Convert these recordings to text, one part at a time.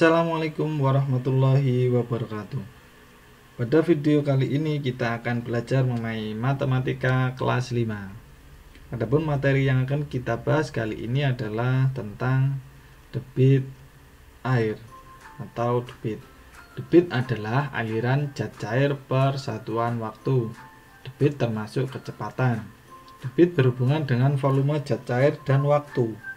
Assalamualaikum warahmatullahi wabarakatuh. Pada video kali ini kita akan belajar mengenai matematika kelas 5. Adapun materi yang akan kita bahas kali ini adalah tentang debit air atau debit. Debit adalah aliran zat cair per satuan waktu. Debit termasuk kecepatan. Debit berhubungan dengan volume zat cair dan waktu.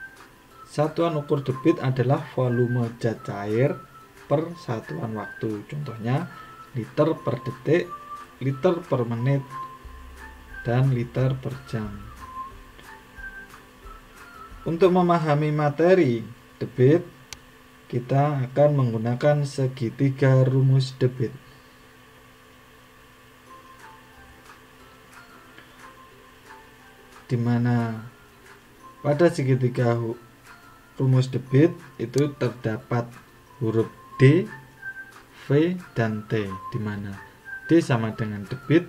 Satuan ukur debit adalah volume zat cair per satuan waktu. Contohnya liter per detik, liter per menit, dan liter per jam. Untuk memahami materi debit, kita akan menggunakan segitiga rumus debit. Di mana pada segitiga rumus debit itu terdapat huruf D, V, dan T, di mana D sama dengan debit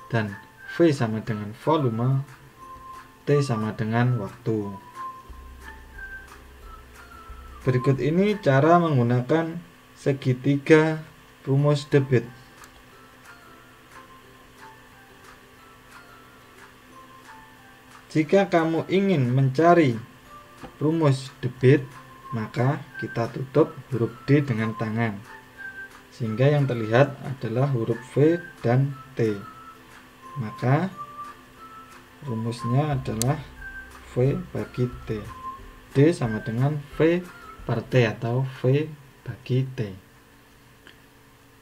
dan V sama dengan volume, T sama dengan waktu. Berikut ini cara menggunakan segitiga rumus debit. Jika kamu ingin mencari rumus debit, maka kita tutup huruf D dengan tangan, sehingga yang terlihat adalah huruf V dan T. Maka rumusnya adalah V bagi T. D sama dengan V per T atau V bagi T.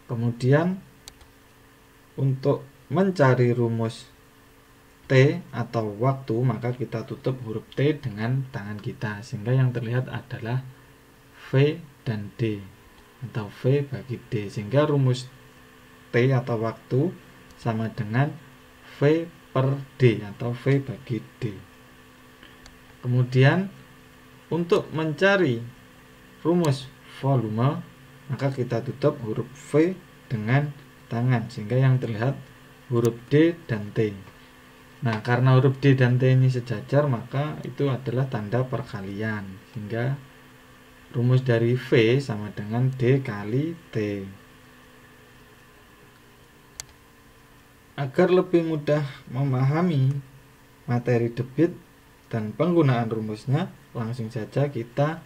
Kemudian untuk mencari rumus T atau waktu, maka kita tutup huruf T dengan tangan kita, sehingga yang terlihat adalah V dan D atau V bagi D, sehingga rumus T atau waktu sama dengan V per D atau V bagi D. Kemudian untuk mencari rumus volume, maka kita tutup huruf V dengan tangan, sehingga yang terlihat huruf D dan T. Nah, karena huruf D dan T ini sejajar, maka itu adalah tanda perkalian, sehingga rumus dari V sama dengan D kali T. Agar lebih mudah memahami materi debit dan penggunaan rumusnya, langsung saja kita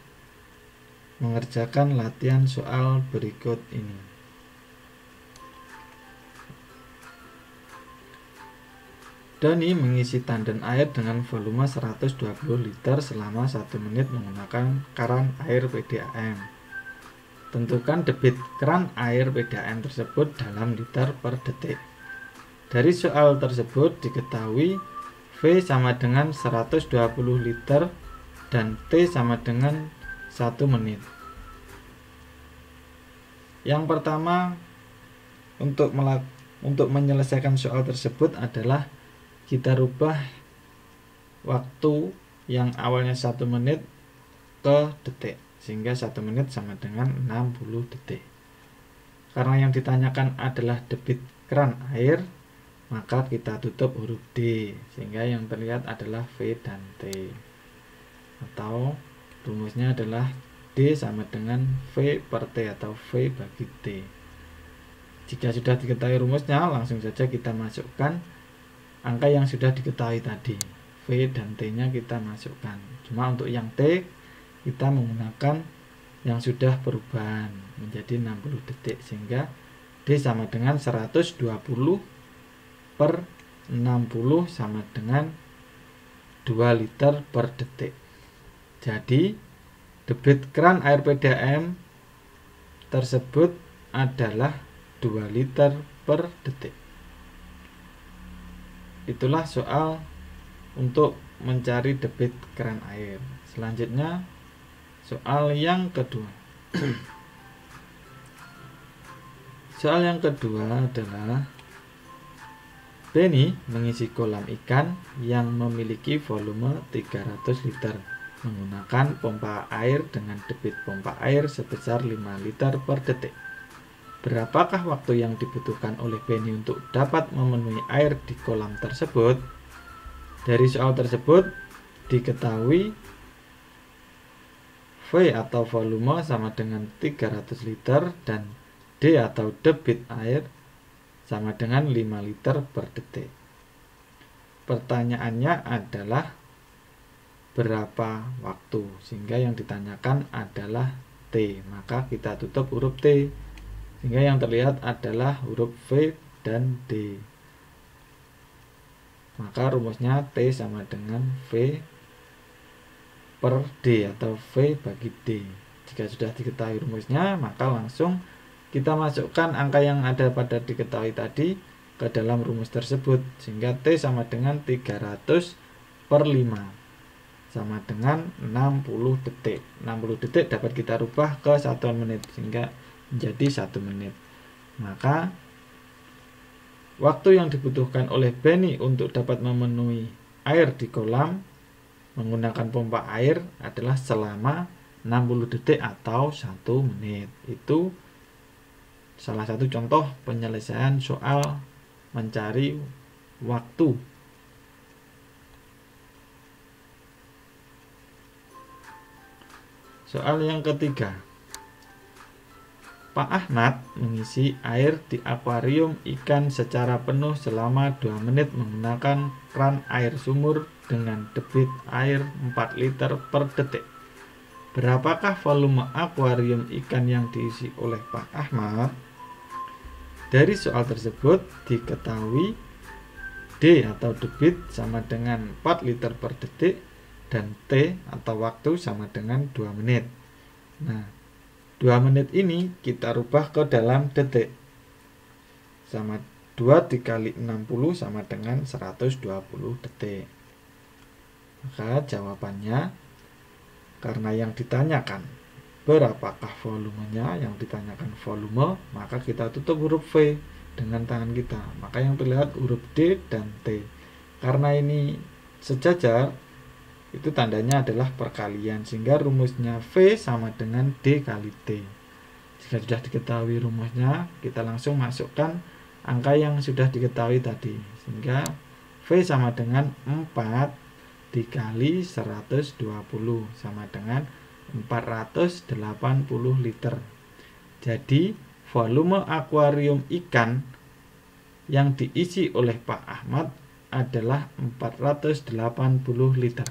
mengerjakan latihan soal berikut ini. Doni mengisi tandon air dengan volume 120 liter selama 1 menit menggunakan keran air PDAM. Tentukan debit keran air PDAM tersebut dalam liter per detik. Dari soal tersebut diketahui V sama dengan 120 liter dan T sama dengan 1 menit. Yang pertama, untuk menyelesaikan soal tersebut adalah kita rubah waktu yang awalnya 1 menit ke detik, sehingga 1 menit sama dengan 60 detik. Karena yang ditanyakan adalah debit keran air, maka kita tutup huruf D, sehingga yang terlihat adalah V dan T. Atau rumusnya adalah D sama dengan V per T atau V bagi T. Jika sudah diketahui rumusnya, langsung saja kita masukkan angka yang sudah diketahui tadi, V dan T nya kita masukkan. Cuma untuk yang T kita menggunakan yang sudah perubahan menjadi 60 detik, sehingga D sama dengan 120 per 60 sama dengan 2 liter per detik. Jadi debit keran air PDAM tersebut adalah 2 liter per detik. Itulah soal untuk mencari debit keran air. Selanjutnya soal yang kedua. Soal yang kedua adalah Benny mengisi kolam ikan yang memiliki volume 300 liter menggunakan pompa air dengan debit pompa air sebesar 5 liter per detik. Berapakah waktu yang dibutuhkan oleh Benny untuk dapat memenuhi air di kolam tersebut? Dari soal tersebut diketahui V atau volume sama dengan 300 liter dan D atau debit air sama dengan 5 liter per detik. Pertanyaannya adalah berapa waktu, sehingga yang ditanyakan adalah T, maka kita tutup huruf T, sehingga yang terlihat adalah huruf V dan D. Maka rumusnya T sama dengan V per D atau V bagi D. Jika sudah diketahui rumusnya, maka langsung kita masukkan angka yang ada pada diketahui tadi ke dalam rumus tersebut, sehingga T sama dengan 300 per 5 sama dengan 60 detik. 60 detik dapat kita rubah ke satuan menit, sehingga menjadi 1 menit. Maka waktu yang dibutuhkan oleh Benny untuk dapat memenuhi air di kolam menggunakan pompa air adalah selama 60 detik atau 1 menit. Itu salah satu contoh penyelesaian soal mencari waktu. Soal yang ketiga. Pak Ahmad mengisi air di akuarium ikan secara penuh selama 2 menit menggunakan kran air sumur dengan debit air 4 liter per detik. Berapakah volume akuarium ikan yang diisi oleh Pak Ahmad? Dari soal tersebut diketahui D atau debit sama dengan 4 liter per detik dan T atau waktu sama dengan 2 menit. Nah, 2 menit ini kita rubah ke dalam detik. Sama 2 dikali 60 sama dengan 120 detik. Maka jawabannya, karena yang ditanyakan berapakah volumenya, yang ditanyakan volume, maka kita tutup huruf V dengan tangan kita. Maka yang terlihat huruf D dan T. Karena ini sejajar, itu tandanya adalah perkalian, sehingga rumusnya V sama dengan D kali T. Jika sudah diketahui rumusnya, kita langsung masukkan angka yang sudah diketahui tadi, sehingga V sama dengan 4 dikali 120 sama dengan 480 liter. Jadi volume akuarium ikan yang diisi oleh Pak Ahmad adalah 480 liter.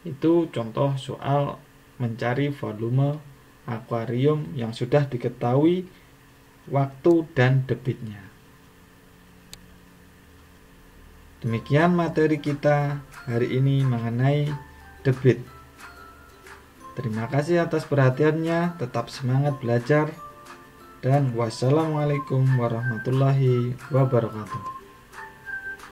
Itu contoh soal mencari volume akuarium yang sudah diketahui waktu dan debitnya. Demikian materi kita hari ini mengenai debit. Terima kasih atas perhatiannya, tetap semangat belajar, dan wassalamualaikum warahmatullahi wabarakatuh.